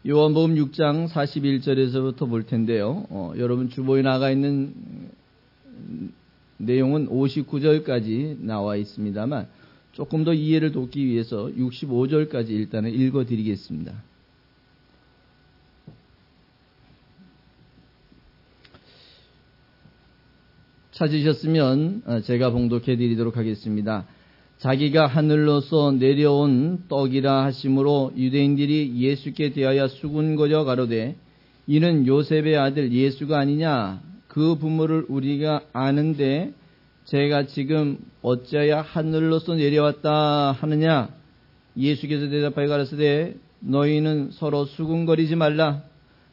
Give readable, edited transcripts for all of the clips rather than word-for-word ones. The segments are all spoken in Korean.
요한복음 6장 41절에서부터 볼 텐데요. 여러분 주보에 나가 있는 내용은 59절까지 나와 있습니다만 조금 더 이해를 돕기 위해서 65절까지 일단은 읽어드리겠습니다. 찾으셨으면 제가 봉독해드리도록 하겠습니다. 자기가 하늘로서 내려온 떡이라 하심으로 유대인들이 예수께 대하여 수군거려 가로되 이는 요셉의 아들 예수가 아니냐? 그 부모를 우리가 아는데 제가 지금 어찌하여 하늘로서 내려왔다 하느냐? 예수께서 대답하여 가라사대 너희는 서로 수군거리지 말라.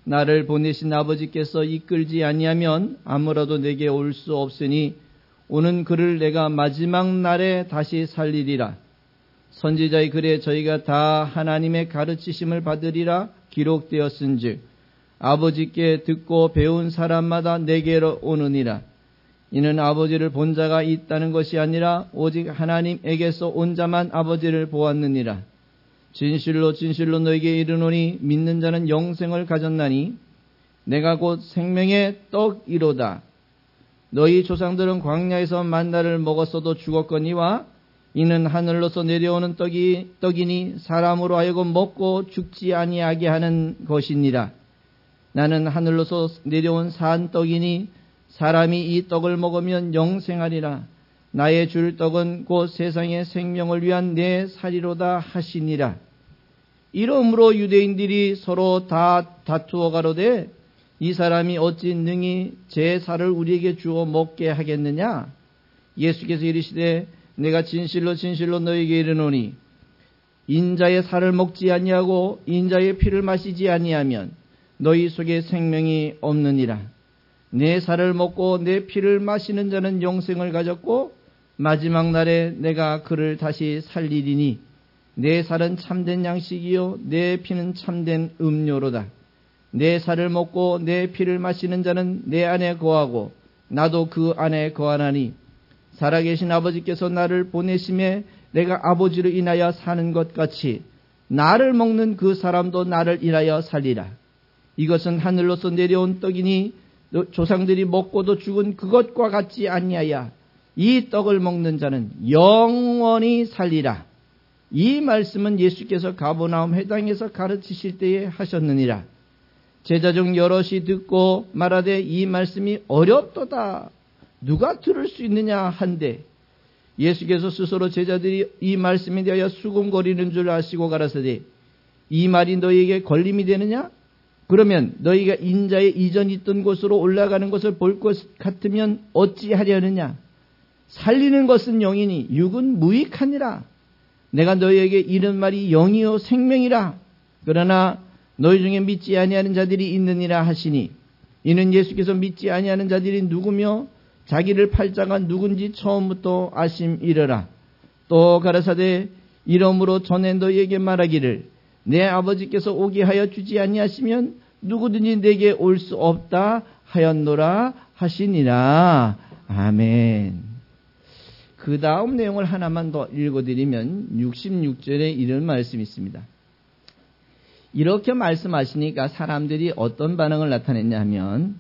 나를 보내신 아버지께서 이끌지 아니하면 아무라도 내게 올 수 없으니 오는 그를 내가 마지막 날에 다시 살리리라. 선지자의 글에 저희가 다 하나님의 가르치심을 받으리라 기록되었은즉 아버지께 듣고 배운 사람마다 내게로 오느니라. 이는 아버지를 본 자가 있다는 것이 아니라 오직 하나님에게서 온 자만 아버지를 보았느니라. 진실로 진실로 너에게 이르노니 믿는 자는 영생을 가졌나니 내가 곧 생명의 떡이로다. 너희 조상들은 광야에서 만나를 먹었어도 죽었거니와 이는 하늘로서 내려오는 떡이니 사람으로 하여금 먹고 죽지 아니하게 하는 것이니라. 나는 하늘로서 내려온 산 떡이니 사람이 이 떡을 먹으면 영생하리라. 나의 줄 떡은 곧 세상의 생명을 위한 내 살이로다 하시니라. 이러므로 유대인들이 서로 다 다투어 가로되 이 사람이 어찌 능히 제 살을 우리에게 주어 먹게 하겠느냐? 예수께서 이르시되 내가 진실로 진실로 너희에게 이르노니 인자의 살을 먹지 아니하고 인자의 피를 마시지 아니하면 너희 속에 생명이 없느니라. 내 살을 먹고 내 피를 마시는 자는 영생을 가졌고 마지막 날에 내가 그를 다시 살리리니 내 살은 참된 양식이요 내 피는 참된 음료로다. 내 살을 먹고 내 피를 마시는 자는 내 안에 거하고 나도 그 안에 거하나니 살아계신 아버지께서 나를 보내심에 내가 아버지로 인하여 사는 것 같이 나를 먹는 그 사람도 나를 인하여 살리라. 이것은 하늘로서 내려온 떡이니 조상들이 먹고도 죽은 그것과 같지 아니하여 이 떡을 먹는 자는 영원히 살리라. 이 말씀은 예수께서 가버나움 회당에서 가르치실 때에 하셨느니라. 제자 중 여럿이 듣고 말하되 이 말씀이 어렵도다. 누가 들을 수 있느냐 한데 예수께서 스스로 제자들이 이 말씀에 대하여 수군거리는 줄 아시고 가라사대 이 말이 너희에게 걸림이 되느냐? 그러면 너희가 인자의 이전 있던 곳으로 올라가는 것을 볼 것 같으면 어찌하려느냐? 살리는 것은 영이니 육은 무익하니라. 내가 너희에게 이른 말이 영이요 생명이라. 그러나 너희 중에 믿지 아니하는 자들이 있느니라 하시니 이는 예수께서 믿지 아니하는 자들이 누구며 자기를 팔 자가 누군지 처음부터 아심이러라. 또 가라사대 이러므로 전에 너희에게 말하기를 내 아버지께서 오게 하여 주지 아니하시면 누구든지 내게 올 수 없다 하였노라 하시니라. 아멘. 그 다음 내용을 하나만 더 읽어드리면 66절에 이런 말씀이 있습니다. 이렇게 말씀하시니까 사람들이 어떤 반응을 나타냈냐면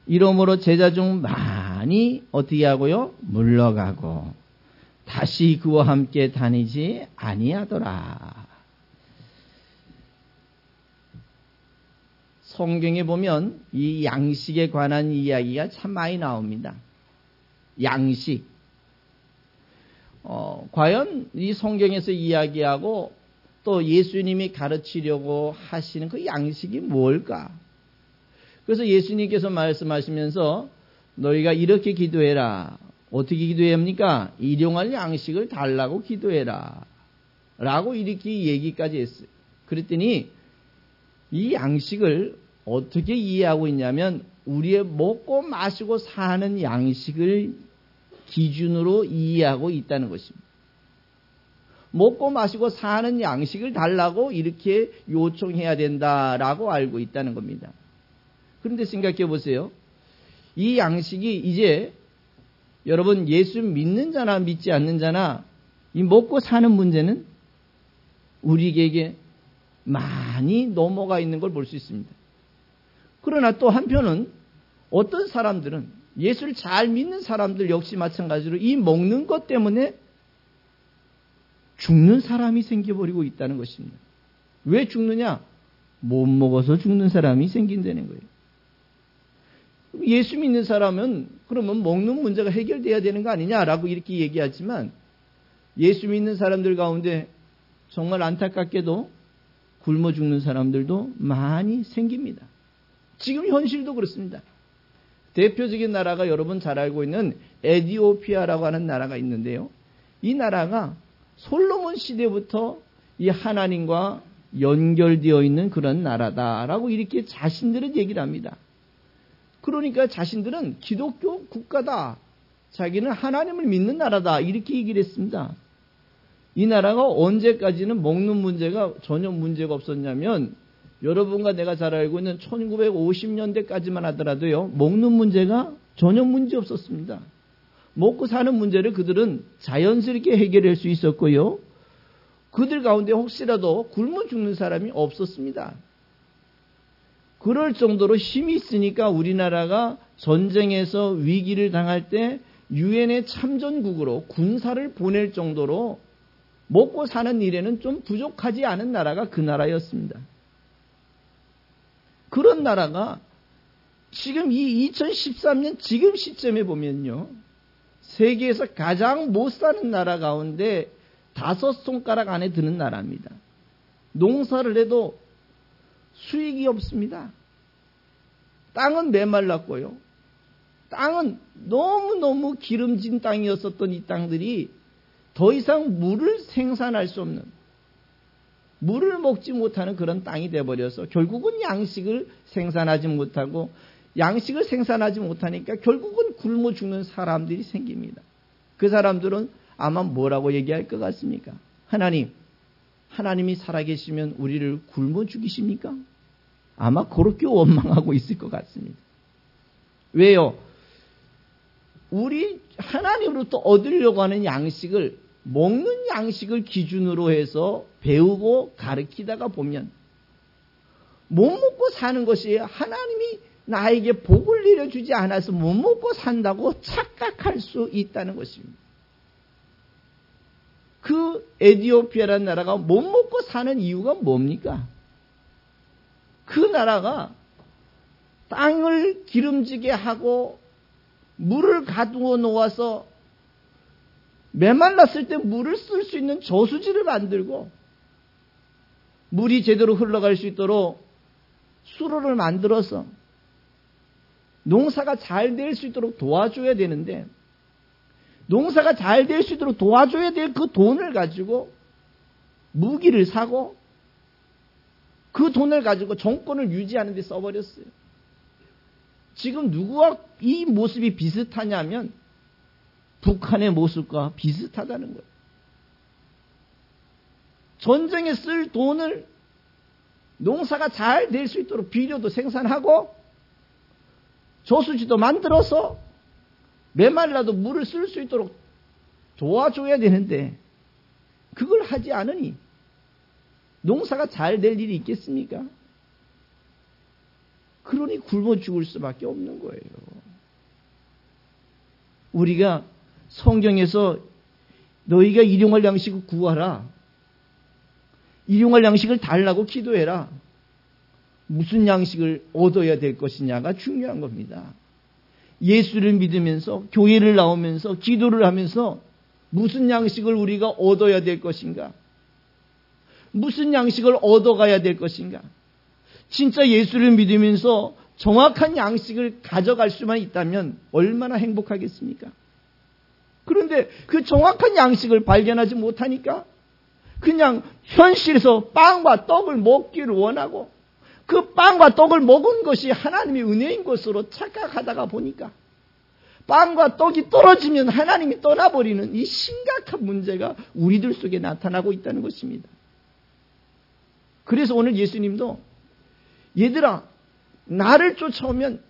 이러므로 제자 중 많이 어떻게 하고요? 물러가고 다시 그와 함께 다니지 아니하더라. 성경에 보면 이 양식에 관한 이야기가 참 많이 나옵니다. 양식. 과연 이 성경에서 이야기하고 또 예수님이 가르치려고 하시는 그 양식이 뭘까? 그래서 예수님께서 말씀하시면서 너희가 이렇게 기도해라. 어떻게 기도해야 합니까? 일용할 양식을 달라고 기도해라. 라고 이렇게 얘기까지 했어요. 그랬더니 이 양식을 어떻게 이해하고 있냐면 우리의 먹고 마시고 사는 양식을 기준으로 이해하고 있다는 것입니다. 먹고 마시고 사는 양식을 달라고 이렇게 요청해야 된다라고 알고 있다는 겁니다. 그런데 생각해 보세요. 이 양식이 이제 여러분 예수 믿는 자나 믿지 않는 자나 이 먹고 사는 문제는 우리에게 많이 넘어가 있는 걸 볼 수 있습니다. 그러나 또 한편은 어떤 사람들은 예수를 잘 믿는 사람들 역시 마찬가지로 이 먹는 것 때문에 죽는 사람이 생겨버리고 있다는 것입니다. 왜 죽느냐? 못 먹어서 죽는 사람이 생긴다는 거예요. 예수 믿는 사람은 그러면 먹는 문제가 해결돼야 되는 거 아니냐라고 이렇게 얘기하지만 예수 믿는 사람들 가운데 정말 안타깝게도 굶어 죽는 사람들도 많이 생깁니다. 지금 현실도 그렇습니다. 대표적인 나라가 여러분 잘 알고 있는 에티오피아라고 하는 나라가 있는데요. 이 나라가 솔로몬 시대부터 이 하나님과 연결되어 있는 그런 나라다라고 이렇게 자신들은 얘기를 합니다. 그러니까 자신들은 기독교 국가다. 자기는 하나님을 믿는 나라다. 이렇게 얘기를 했습니다. 이 나라가 언제까지는 먹는 문제가 전혀 문제가 없었냐면 여러분과 내가 잘 알고 있는 1950년대까지만 하더라도요. 먹는 문제가 전혀 문제 없었습니다. 먹고 사는 문제를 그들은 자연스럽게 해결할 수 있었고요. 그들 가운데 혹시라도 굶어 죽는 사람이 없었습니다. 그럴 정도로 힘이 있으니까 우리나라가 전쟁에서 위기를 당할 때 유엔의 참전국으로 군사를 보낼 정도로 먹고 사는 일에는 좀 부족하지 않은 나라가 그 나라였습니다. 그런 나라가 지금 이 2013년 지금 시점에 보면요. 세계에서 가장 못 사는 나라 가운데 5손가락 안에 드는 나라입니다. 농사를 해도 수익이 없습니다. 땅은 메말랐고요. 땅은 너무너무 기름진 땅이었었던 이 땅들이 더 이상 물을 생산할 수 없는, 물을 먹지 못하는 그런 땅이 되어버려서 결국은 양식을 생산하지 못하고 양식을 생산하지 못하니까 결국은 굶어 죽는 사람들이 생깁니다. 그 사람들은 아마 뭐라고 얘기할 것 같습니까? 하나님이 살아계시면 우리를 굶어 죽이십니까? 아마 그렇게 원망하고 있을 것 같습니다. 왜요? 우리 하나님으로부터 얻으려고 하는 양식을 먹는 양식을 기준으로 해서 배우고 가르치다가 보면 못 먹고 사는 것이 하나님이 나에게 복을 내려주지 않아서 못 먹고 산다고 착각할 수 있다는 것입니다. 그 에티오피아라는 나라가 못 먹고 사는 이유가 뭡니까? 그 나라가 땅을 기름지게 하고 물을 가두어 놓아서 메말랐을 때 물을 쓸 수 있는 저수지를 만들고 물이 제대로 흘러갈 수 있도록 수로를 만들어서 농사가 잘 될 수 있도록 도와줘야 되는데 농사가 잘 될 수 있도록 도와줘야 될 그 돈을 가지고 무기를 사고 그 돈을 가지고 정권을 유지하는 데 써버렸어요. 지금 누구와 이 모습이 비슷하냐면 북한의 모습과 비슷하다는 거예요. 전쟁에 쓸 돈을 농사가 잘 될 수 있도록 비료도 생산하고 저수지도 만들어서 메말라도 물을 쓸 수 있도록 도와줘야 되는데 그걸 하지 않으니 농사가 잘 될 일이 있겠습니까? 그러니 굶어 죽을 수밖에 없는 거예요. 우리가 성경에서 너희가 일용할 양식을 구하라. 일용할 양식을 달라고 기도해라. 무슨 양식을 얻어야 될 것이냐가 중요한 겁니다. 예수를 믿으면서 교회를 나오면서 기도를 하면서 무슨 양식을 우리가 얻어야 될 것인가? 무슨 양식을 얻어가야 될 것인가? 진짜 예수를 믿으면서 정확한 양식을 가져갈 수만 있다면 얼마나 행복하겠습니까? 그런데 그 정확한 양식을 발견하지 못하니까 그냥 현실에서 빵과 떡을 먹기를 원하고 그 빵과 떡을 먹은 것이 하나님의 은혜인 것으로 착각하다가 보니까 빵과 떡이 떨어지면 하나님이 떠나버리는 이 심각한 문제가 우리들 속에 나타나고 있다는 것입니다. 그래서 오늘 예수님도 얘들아 나를 쫓아오면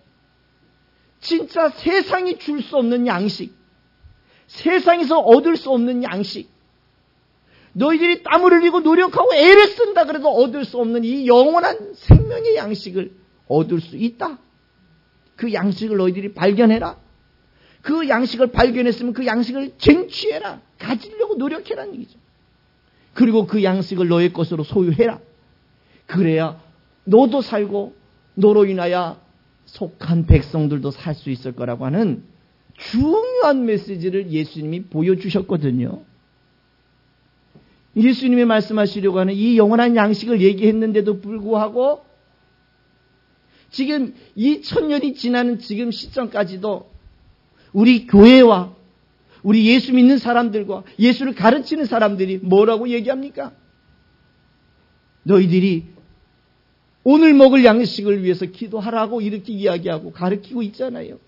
진짜 세상이 줄 수 없는 양식, 세상에서 얻을 수 없는 양식, 너희들이 땀을 흘리고 노력하고 애를 쓴다 그래도 얻을 수 없는 이 영원한 생명의 양식을 얻을 수 있다. 그 양식을 너희들이 발견해라. 그 양식을 발견했으면 그 양식을 쟁취해라. 가지려고 노력해라는 얘기죠. 그리고 그 양식을 너의 것으로 소유해라. 그래야 너도 살고 너로 인하여 속한 백성들도 살 수 있을 거라고 하는 중요한 메시지를 예수님이 보여주셨거든요. 예수님이 말씀하시려고 하는 이 영원한 양식을 얘기했는데도 불구하고 지금 2000년이 지나는 지금 시점까지도 우리 교회와 우리 예수 믿는 사람들과 예수를 가르치는 사람들이 뭐라고 얘기합니까? 너희들이 오늘 먹을 양식을 위해서 기도하라고 이렇게 이야기하고 가르치고 있잖아요.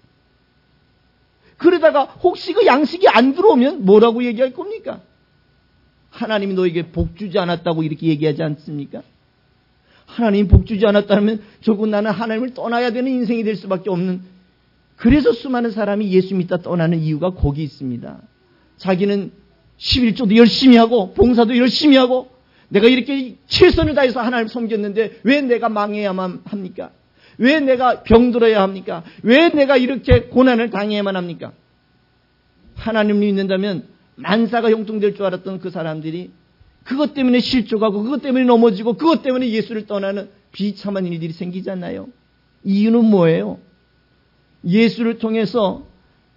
그러다가 혹시 그 양식이 안 들어오면 뭐라고 얘기할 겁니까? 하나님이 너에게 복 주지 않았다고 이렇게 얘기하지 않습니까? 하나님이 복 주지 않았다면 결국 나는 하나님을 떠나야 되는 인생이 될 수밖에 없는, 그래서 수많은 사람이 예수 믿다 떠나는 이유가 거기 있습니다. 자기는 11조도 열심히 하고 봉사도 열심히 하고 내가 이렇게 최선을 다해서 하나님을 섬겼는데 왜 내가 망해야만 합니까? 왜 내가 병들어야 합니까? 왜 내가 이렇게 고난을 당해야만 합니까? 하나님을 믿는다면 만사가 형통될 줄 알았던 그 사람들이 그것 때문에 실족하고 그것 때문에 넘어지고 그것 때문에 예수를 떠나는 비참한 일들이 생기잖아요. 이유는 뭐예요? 예수를 통해서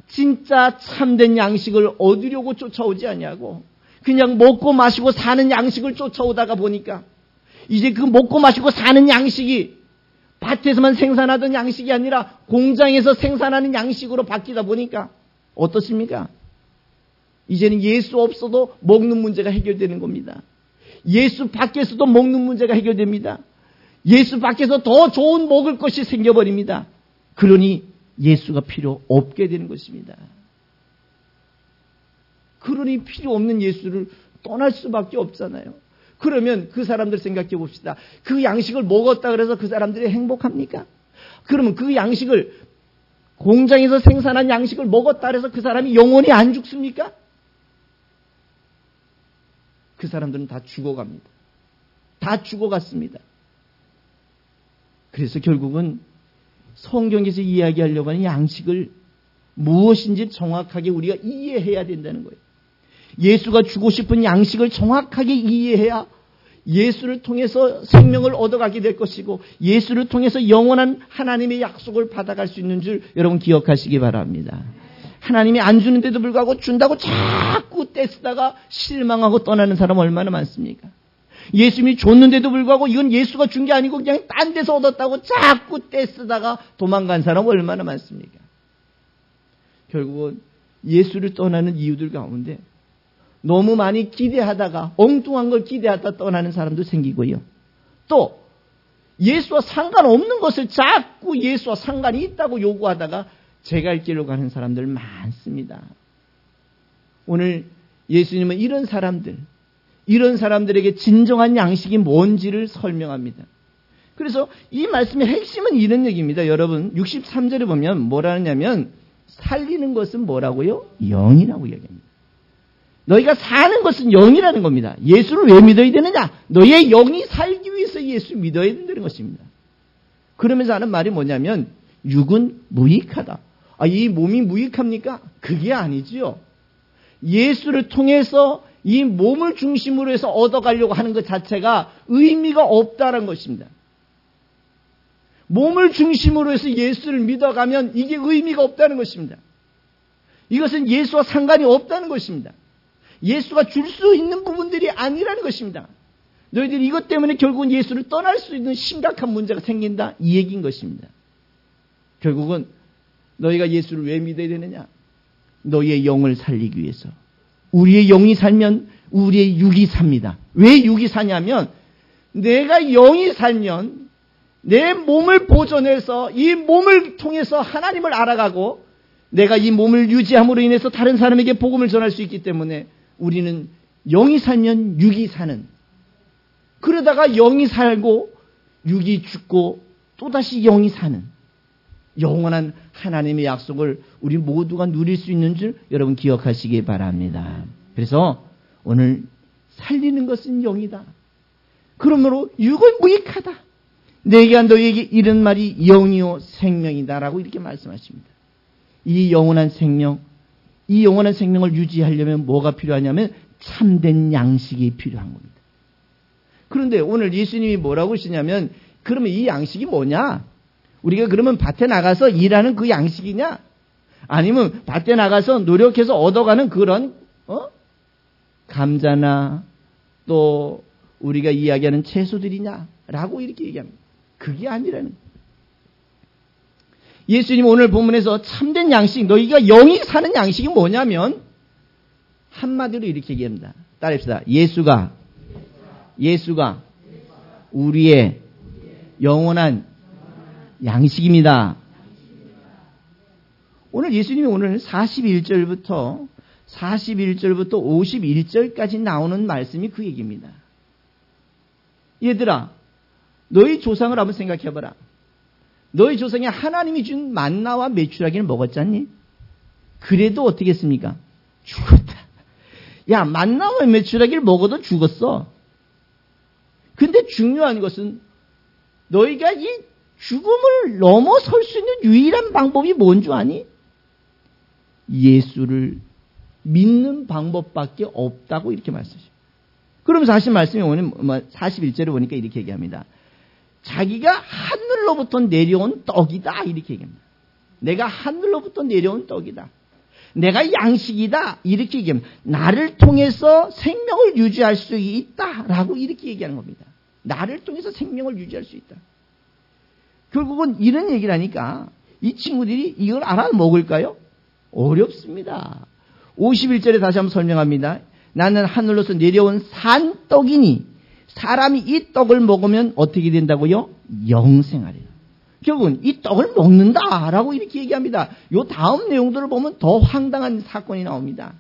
진짜 참된 양식을 얻으려고 쫓아오지 않냐고, 그냥 먹고 마시고 사는 양식을 쫓아오다가 보니까 이제 그 먹고 마시고 사는 양식이 밭에서만 생산하던 양식이 아니라 공장에서 생산하는 양식으로 바뀌다 보니까 어떻습니까? 이제는 예수 없어도 먹는 문제가 해결되는 겁니다. 예수 밖에서도 먹는 문제가 해결됩니다. 예수 밖에서 더 좋은 먹을 것이 생겨버립니다. 그러니 예수가 필요 없게 되는 것입니다. 그러니 필요 없는 예수를 떠날 수밖에 없잖아요. 그러면 그 사람들 생각해 봅시다. 그 양식을 먹었다 그래서 그 사람들이 행복합니까? 그러면 그 양식을, 공장에서 생산한 양식을 먹었다 그래서 그 사람이 영원히 안 죽습니까? 그 사람들은 다 죽어갑니다. 다 죽어갔습니다. 그래서 결국은 성경에서 이야기하려고 하는 양식을 무엇인지 정확하게 우리가 이해해야 된다는 거예요. 예수가 주고 싶은 양식을 정확하게 이해해야 예수를 통해서 생명을 얻어가게 될 것이고 예수를 통해서 영원한 하나님의 약속을 받아갈 수 있는 줄 여러분 기억하시기 바랍니다. 하나님이 안 주는데도 불구하고 준다고 자꾸 떼쓰다가 실망하고 떠나는 사람 얼마나 많습니까? 예수님이 줬는데도 불구하고 이건 예수가 준 게 아니고 그냥 딴 데서 얻었다고 자꾸 떼쓰다가 도망간 사람 얼마나 많습니까? 결국은 예수를 떠나는 이유들 가운데 너무 많이 기대하다가 엉뚱한 걸 기대하다 떠나는 사람도 생기고요. 또 예수와 상관없는 것을 자꾸 예수와 상관이 있다고 요구하다가 제갈 길로 가는 사람들 많습니다. 오늘 예수님은 이런 사람들에게 진정한 양식이 뭔지를 설명합니다. 그래서 이 말씀의 핵심은 이런 얘기입니다. 여러분 63절에 보면 뭐라 하냐면 살리는 것은 뭐라고요? 영이라고 얘기합니다. 너희가 사는 것은 영이라는 겁니다. 예수를 왜 믿어야 되느냐? 너희의 영이 살기 위해서 예수 믿어야 된다는 것입니다. 그러면서 하는 말이 뭐냐면 육은 무익하다. 이 몸이 무익합니까? 그게 아니지요. 예수를 통해서 이 몸을 중심으로 해서 얻어가려고 하는 것 자체가 의미가 없다는 것입니다. 몸을 중심으로 해서 예수를 믿어가면 이게 의미가 없다는 것입니다. 이것은 예수와 상관이 없다는 것입니다. 예수가 줄 수 있는 부분들이 아니라는 것입니다. 너희들이 이것 때문에 결국은 예수를 떠날 수 있는 심각한 문제가 생긴다, 이 얘기인 것입니다. 결국은 너희가 예수를 왜 믿어야 되느냐? 너희의 영을 살리기 위해서. 우리의 영이 살면 우리의 육이 삽니다. 왜 육이 사냐면 내가 영이 살면 내 몸을 보존해서 이 몸을 통해서 하나님을 알아가고 내가 이 몸을 유지함으로 인해서 다른 사람에게 복음을 전할 수 있기 때문에 우리는 영이 살면 육이 사는, 그러다가 영이 살고 육이 죽고 또다시 영이 사는 영원한 하나님의 약속을 우리 모두가 누릴 수 있는 줄 여러분 기억하시기 바랍니다. 그래서 오늘 살리는 것은 영이다. 그러므로 육은 무익하다. 내가 너에게 이런 말이 영이요 생명이다라고 이렇게 말씀하십니다. 이 영원한 생명을 유지하려면 뭐가 필요하냐면 참된 양식이 필요한 겁니다. 그런데 오늘 예수님이 뭐라고 하시냐면 그러면 이 양식이 뭐냐? 우리가 그러면 밭에 나가서 일하는 그 양식이냐? 아니면 밭에 나가서 노력해서 얻어가는 그런 감자나 또 우리가 이야기하는 채소들이냐라고 이렇게 얘기합니다. 그게 아니라는 거예요. 예수님 오늘 본문에서 참된 양식, 너희가 영이 사는 양식이 뭐냐면 한마디로 이렇게 얘기합니다. 따라합시다. 예수가 우리의 영원한 양식입니다. 오늘 예수님이 오늘 41절부터 51절까지 나오는 말씀이 그 얘기입니다. 얘들아, 너희 조상을 한번 생각해봐라. 너희 조상이 하나님이 준 만나와 메추라기를 먹었잖니? 그래도 어떻게 했습니까? 죽었다. 야, 만나와 메추라기를 먹어도 죽었어. 근데 중요한 것은 너희가 이 죽음을 넘어설 수 있는 유일한 방법이 뭔 줄 아니? 예수를 믿는 방법밖에 없다고 이렇게 말씀하시죠. 그러면서 하신 말씀이 오늘 41절에 보니까 이렇게 얘기합니다. 자기가 하늘로부터 내려온 떡이다 이렇게 얘기합니다. 내가 하늘로부터 내려온 떡이다. 내가 양식이다 이렇게 얘기합니다. 나를 통해서 생명을 유지할 수 있다라고 이렇게 얘기하는 겁니다. 나를 통해서 생명을 유지할 수 있다. 결국은 이런 얘기를 하니까 이 친구들이 이걸 알아먹을까요? 어렵습니다. 51절에 다시 한번 설명합니다. 나는 하늘로서 내려온 산떡이니 사람이 이 떡을 먹으면 어떻게 된다고요? 영생하리라. 결국은 이 떡을 먹는다라고 이렇게 얘기합니다. 이 다음 내용들을 보면 더 황당한 사건이 나옵니다.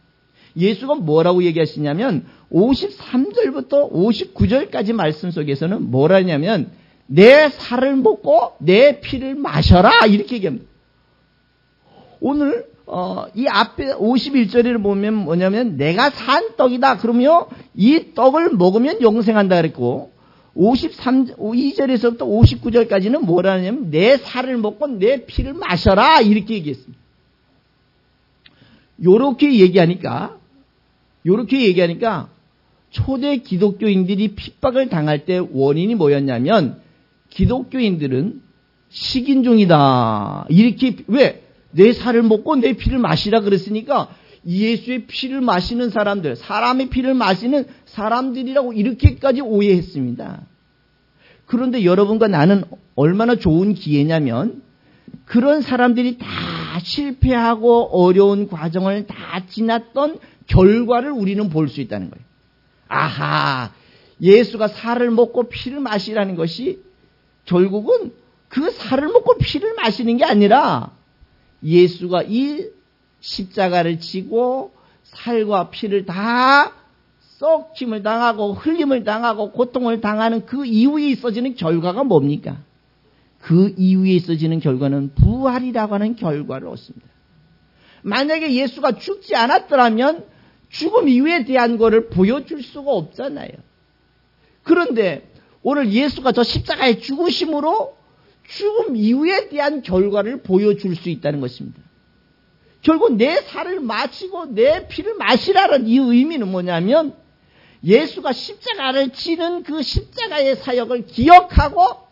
예수가 뭐라고 얘기하시냐면 53절부터 59절까지 말씀 속에서는 뭐라 하냐면 내 살을 먹고 내 피를 마셔라 이렇게 얘기합니다. 오늘 이 앞에 51절을 보면 뭐냐면 내가 산 떡이다. 그러면 이 떡을 먹으면 영생한다 그랬고 52절에서부터 59절까지는 뭐라 하냐면 내 살을 먹고 내 피를 마셔라 이렇게 얘기했습니다. 요렇게 얘기하니까 초대 기독교인들이 핍박을 당할 때 원인이 뭐였냐면 기독교인들은 식인종이다. 이렇게 왜? 내 살을 먹고 내 피를 마시라 그랬으니까 예수의 피를 마시는 사람들, 사람의 피를 마시는 사람들이라고 이렇게까지 오해했습니다. 그런데 여러분과 나는 얼마나 좋은 기회냐면 그런 사람들이 다 실패하고 어려운 과정을 다 지났던 결과를 우리는 볼 수 있다는 거예요. 아하, 예수가 살을 먹고 피를 마시라는 것이 결국은 그 살을 먹고 피를 마시는 게 아니라 예수가 이 십자가를 지고 살과 피를 다 썩힘을 당하고 흘림을 당하고 고통을 당하는 그 이후에 있어지는 결과가 뭡니까? 그 이후에 있어지는 결과는 부활이라고 하는 결과를 얻습니다. 만약에 예수가 죽지 않았더라면 죽음 이후에 대한 것을 보여줄 수가 없잖아요. 그런데 오늘 예수가 저 십자가의 죽으심으로 죽음 이후에 대한 결과를 보여줄 수 있다는 것입니다. 결국 내 살을 마시고 내 피를 마시라는 이 의미는 뭐냐면 예수가 십자가를 지는 그 십자가의 사역을 기억하고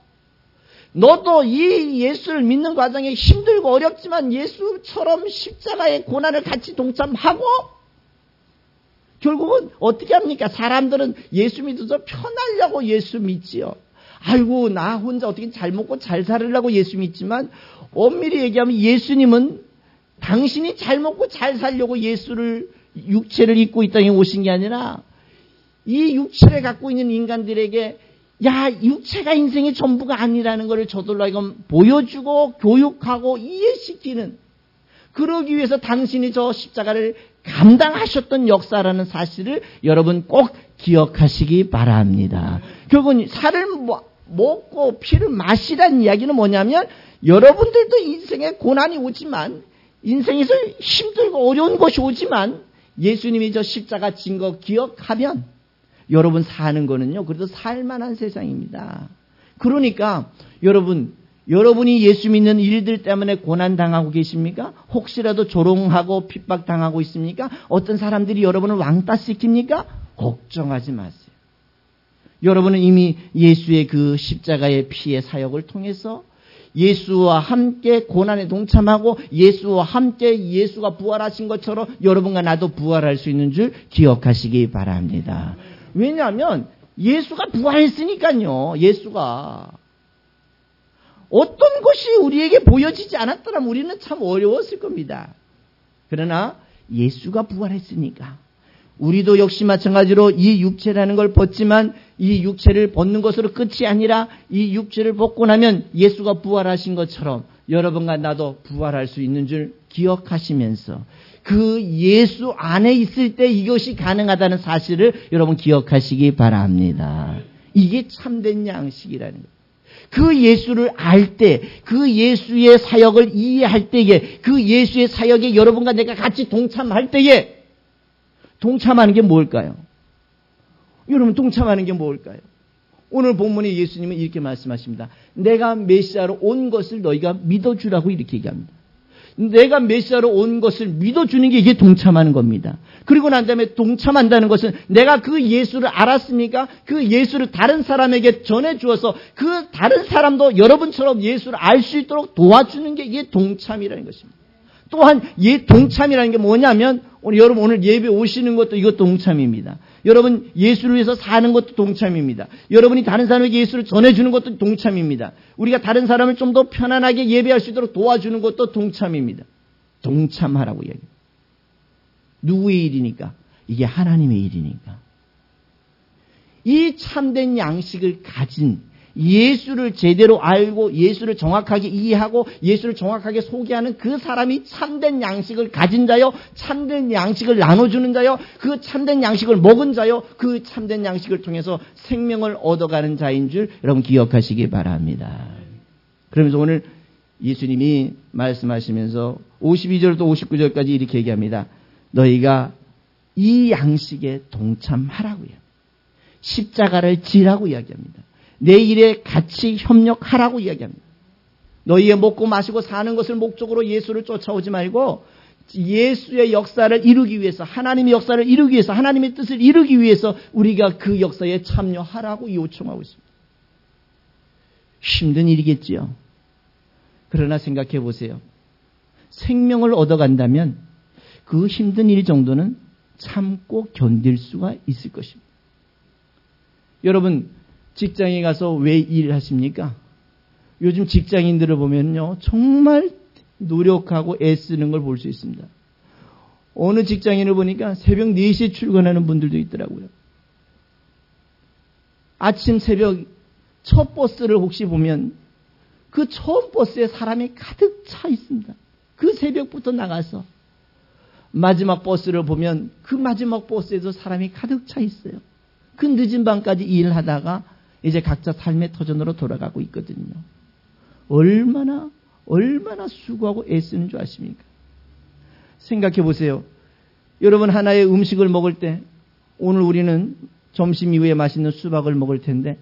너도 이 예수를 믿는 과정에 힘들고 어렵지만 예수처럼 십자가의 고난을 같이 동참하고 결국은 어떻게 합니까? 사람들은 예수 믿어서 편하려고 예수 믿지요. 아이고 나 혼자 어떻게 잘 먹고 잘 살으려고 예수 믿지만 엄밀히 얘기하면 예수님은 당신이 잘 먹고 잘 살려고 예수를 육체를 입고 이 땅에 오신 게 아니라 이 육체를 갖고 있는 인간들에게 야 육체가 인생의 전부가 아니라는 것을 저들로 하여금 보여주고 교육하고 이해시키는 그러기 위해서 당신이 저 십자가를 감당하셨던 역사라는 사실을 여러분 꼭 기억하시기 바랍니다. 결국은 살을 먹고 피를 마시라는 이야기는 뭐냐면 여러분들도 인생에 고난이 오지만 인생에서 힘들고 어려운 것이 오지만 예수님이 저 십자가 진 거 기억하면 여러분 사는 거는요, 그래도 살만한 세상입니다. 그러니까 여러분이 예수 믿는 일들 때문에 고난당하고 계십니까? 혹시라도 조롱하고 핍박당하고 있습니까? 어떤 사람들이 여러분을 왕따시킵니까? 걱정하지 마세요. 여러분은 이미 예수의 그 십자가의 피의 사역을 통해서 예수와 함께 고난에 동참하고 예수와 함께 예수가 부활하신 것처럼 여러분과 나도 부활할 수 있는 줄 기억하시기 바랍니다. 왜냐하면 예수가 부활했으니까요. 예수가 어떤 것이 우리에게 보여지지 않았더라면 우리는 참 어려웠을 겁니다. 그러나 예수가 부활했으니까 우리도 역시 마찬가지로 이 육체라는 걸 벗지만 이 육체를 벗는 것으로 끝이 아니라 이 육체를 벗고 나면 예수가 부활하신 것처럼 여러분과 나도 부활할 수 있는 줄 기억하시면서 그 예수 안에 있을 때 이것이 가능하다는 사실을 여러분 기억하시기 바랍니다. 이게 참된 양식이라는 거예요. 그 예수를 알 때, 그 예수의 사역을 이해할 때에, 그 예수의 사역에 여러분과 내가 같이 동참할 때에 동참하는 게 뭘까요? 여러분 동참하는 게 뭘까요? 오늘 본문에 예수님은 이렇게 말씀하십니다. 내가 메시아로 온 것을 너희가 믿어주라고 이렇게 얘기합니다. 내가 메시아로 온 것을 믿어주는 게 이게 동참하는 겁니다. 그리고 난 다음에 동참한다는 것은 내가 그 예수를 알았습니까? 그 예수를 다른 사람에게 전해주어서 그 다른 사람도 여러분처럼 예수를 알 수 있도록 도와주는 게 이게 동참이라는 것입니다. 또한 동참이라는 게 뭐냐면 여러분 오늘 예배 오시는 것도 이것도 동참입니다. 여러분 예수를 위해서 사는 것도 동참입니다. 여러분이 다른 사람에게 예수를 전해주는 것도 동참입니다. 우리가 다른 사람을 좀 더 편안하게 예배할 수 있도록 도와주는 것도 동참입니다. 동참하라고 이야기합니다. 누구의 일이니까? 이게 하나님의 일이니까. 이 참된 양식을 가진 예수를 제대로 알고 예수를 정확하게 이해하고 예수를 정확하게 소개하는 그 사람이 참된 양식을 가진 자요, 참된 양식을 나눠주는 자요, 그 참된 양식을 먹은 자요, 그 참된 양식을 통해서 생명을 얻어가는 자인 줄 여러분 기억하시기 바랍니다. 그러면서 오늘 예수님이 말씀하시면서 52절부터 59절까지 이렇게 얘기합니다. 너희가 이 양식에 동참하라고요. 십자가를 지라고 이야기합니다. 내 일에 같이 협력하라고 이야기합니다. 너희의 먹고 마시고 사는 것을 목적으로 예수를 쫓아오지 말고 예수의 역사를 이루기 위해서, 하나님의 역사를 이루기 위해서, 하나님의 뜻을 이루기 위해서 우리가 그 역사에 참여하라고 요청하고 있습니다. 힘든 일이겠지요. 그러나 생각해 보세요. 생명을 얻어간다면 그 힘든 일 정도는 참고 견딜 수가 있을 것입니다. 여러분 직장에 가서 왜 일하십니까? 요즘 직장인들을 보면요, 정말 노력하고 애쓰는 걸 볼 수 있습니다. 어느 직장인을 보니까 새벽 4시에 출근하는 분들도 있더라고요. 아침 새벽 첫 버스를 혹시 보면 그 처음 버스에 사람이 가득 차 있습니다. 그 새벽부터 나가서 마지막 버스를 보면 그 마지막 버스에도 사람이 가득 차 있어요. 그 늦은 밤까지 일을 하다가 이제 각자 삶의 터전으로 돌아가고 있거든요. 얼마나 수고하고 애쓰는 줄 아십니까? 생각해 보세요. 여러분 하나의 음식을 먹을 때 오늘 우리는 점심 이후에 맛있는 수박을 먹을 텐데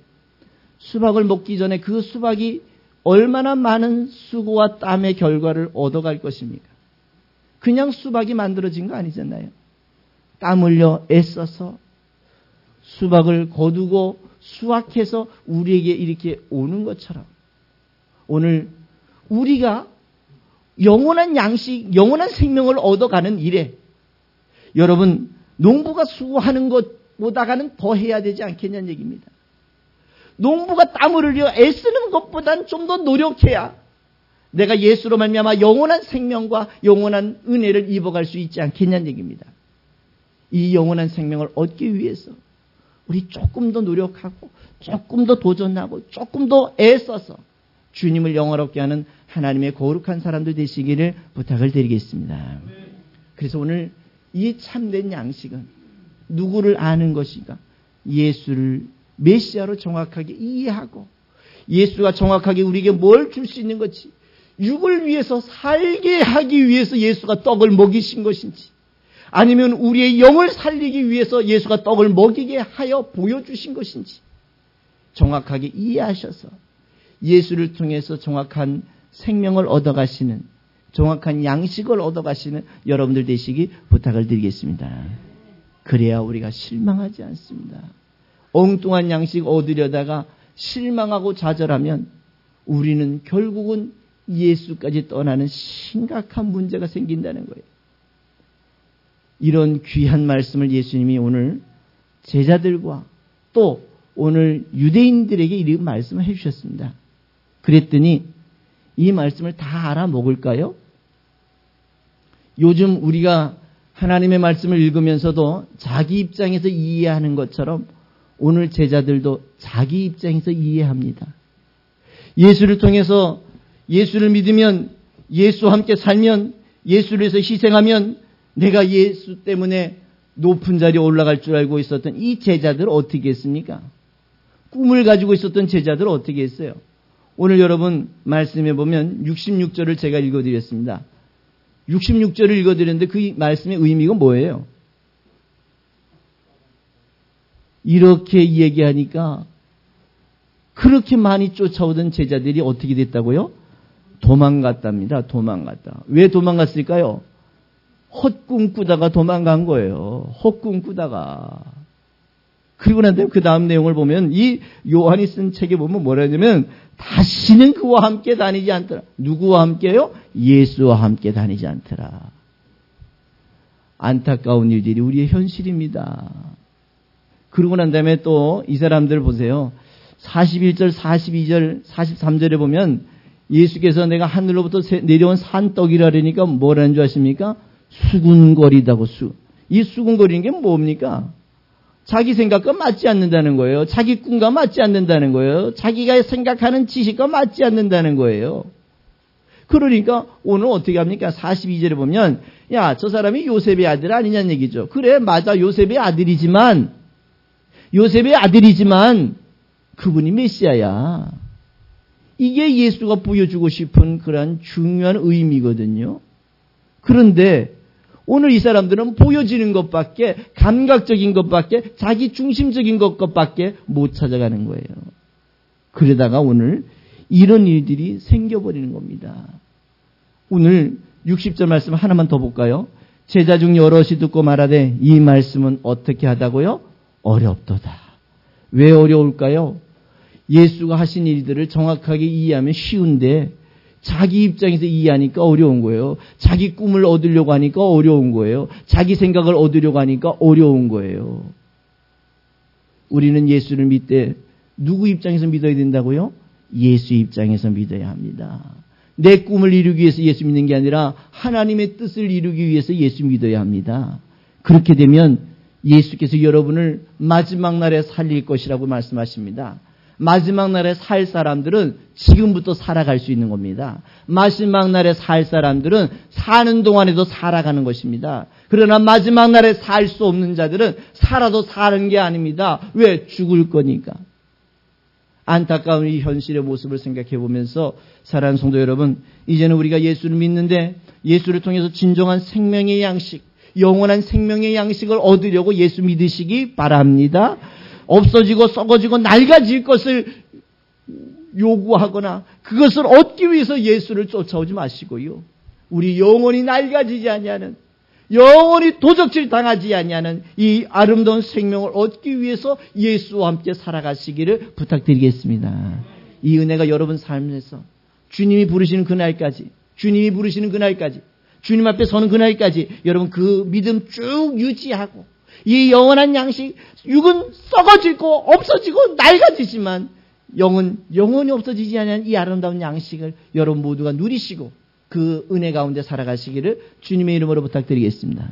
수박을 먹기 전에 그 수박이 얼마나 많은 수고와 땀의 결과를 얻어갈 것입니까? 그냥 수박이 만들어진 거 아니잖아요. 땀 흘려 애써서 수박을 거두고 수확해서 우리에게 이렇게 오는 것처럼 오늘 우리가 영원한 양식, 영원한 생명을 얻어가는 일에 여러분 농부가 수고하는 것보다는 더 해야 되지 않겠냐는 얘기입니다. 농부가 땀을 흘려 애쓰는 것보다는 좀 더 노력해야 내가 예수로 말미암아 영원한 생명과 영원한 은혜를 입어갈 수 있지 않겠냐는 얘기입니다. 이 영원한 생명을 얻기 위해서 우리 조금 더 노력하고 조금 더 도전하고 조금 더 애써서 주님을 영화롭게 하는 하나님의 거룩한 사람들 되시기를 부탁을 드리겠습니다. 그래서 오늘 이 참된 양식은 누구를 아는 것인가? 예수를 메시아로 정확하게 이해하고 예수가 정확하게 우리에게 뭘 줄 수 있는 것인지, 육을 위해서 살게 하기 위해서 예수가 떡을 먹이신 것인지, 아니면 우리의 영을 살리기 위해서 예수가 떡을 먹이게 하여 보여주신 것인지 정확하게 이해하셔서 예수를 통해서 정확한 생명을 얻어가시는, 정확한 양식을 얻어가시는 여러분들 되시기 부탁을 드리겠습니다. 그래야 우리가 실망하지 않습니다. 엉뚱한 양식 얻으려다가 실망하고 좌절하면 우리는 결국은 예수까지 떠나는 심각한 문제가 생긴다는 거예요. 이런 귀한 말씀을 예수님이 오늘 제자들과 또 오늘 유대인들에게 이 말씀을 해주셨습니다. 그랬더니 이 말씀을 다 알아먹을까요? 요즘 우리가 하나님의 말씀을 읽으면서도 자기 입장에서 이해하는 것처럼 오늘 제자들도 자기 입장에서 이해합니다. 예수를 통해서 예수를 믿으면, 예수와 함께 살면, 예수를 위해서 희생하면 내가 예수 때문에 높은 자리에 올라갈 줄 알고 있었던 이 제자들 어떻게 했습니까? 꿈을 가지고 있었던 제자들 어떻게 했어요? 오늘 여러분 말씀해 보면 66절을 제가 읽어드렸습니다. 66절을 읽어드렸는데 그 말씀의 의미가 뭐예요? 이렇게 얘기하니까 그렇게 많이 쫓아오던 제자들이 어떻게 됐다고요? 도망갔답니다. 도망갔다. 왜 도망갔을까요? 헛꿈 꾸다가 도망간 거예요. 헛꿈 꾸다가. 그리고 난 다음에 그 다음 내용을 보면 이 요한이 쓴 책에 보면 뭐라 하냐면 다시는 그와 함께 다니지 않더라. 누구와 함께요? 예수와 함께 다니지 않더라. 안타까운 일들이 우리의 현실입니다. 그러고 난 다음에 또 이 사람들 보세요. 41절, 42절, 43절에 보면 예수께서 내가 하늘로부터 내려온 산떡이라 그러니까 뭐라는 줄 아십니까? 수군거리다고 이 수군거리는 게 뭡니까? 자기 생각과 맞지 않는다는 거예요. 자기 꿈과 맞지 않는다는 거예요. 자기가 생각하는 지식과 맞지 않는다는 거예요. 그러니까 오늘 어떻게 합니까? 42절에 보면 야, 저 사람이 요셉의 아들 아니냐는 얘기죠. 그래, 맞아. 요셉의 아들이지만 그분이 메시아야. 이게 예수가 보여주고 싶은 그런 중요한 의미거든요. 그런데 오늘 이 사람들은 보여지는 것밖에, 감각적인 것밖에, 자기 중심적인 것밖에 못 찾아가는 거예요. 그러다가 오늘 이런 일들이 생겨버리는 겁니다. 오늘 60절 말씀 하나만 더 볼까요? 제자 중 여럿이 듣고 말하되 이 말씀은 어떻게 하다고요? 어렵도다. 왜 어려울까요? 예수가 하신 일들을 정확하게 이해하면 쉬운데 자기 입장에서 이해하니까 어려운 거예요. 자기 꿈을 얻으려고 하니까 어려운 거예요. 자기 생각을 얻으려고 하니까 어려운 거예요. 우리는 예수를 믿되 누구 입장에서 믿어야 된다고요? 예수 입장에서 믿어야 합니다. 내 꿈을 이루기 위해서 예수 믿는 게 아니라 하나님의 뜻을 이루기 위해서 예수 믿어야 합니다. 그렇게 되면 예수께서 여러분을 마지막 날에 살릴 것이라고 말씀하십니다. 마지막 날에 살 사람들은 지금부터 살아갈 수 있는 겁니다. 마지막 날에 살 사람들은 사는 동안에도 살아가는 것입니다. 그러나 마지막 날에 살 수 없는 자들은 살아도 사는 게 아닙니다. 왜? 죽을 거니까. 안타까운 이 현실의 모습을 생각해 보면서 사랑하는 성도 여러분, 이제는 우리가 예수를 믿는데 예수를 통해서 진정한 생명의 양식, 영원한 생명의 양식을 얻으려고 예수 믿으시기 바랍니다. 없어지고 썩어지고 낡아질 것을 요구하거나 그것을 얻기 위해서 예수를 쫓아오지 마시고요. 우리 영원히 낡아지지 아니하는, 영원히 도적질 당하지 아니하는 이 아름다운 생명을 얻기 위해서 예수와 함께 살아가시기를 부탁드리겠습니다. 이 은혜가 여러분 삶에서 주님이 부르시는 그날까지, 주님 앞에 서는 그날까지 여러분 그 믿음 쭉 유지하고 이 영원한 양식, 육은 썩어지고 없어지고 낡아지지만 영은 영원히 없어지지 않는 이 아름다운 양식을 여러분 모두가 누리시고 그 은혜 가운데 살아가시기를 주님의 이름으로 부탁드리겠습니다.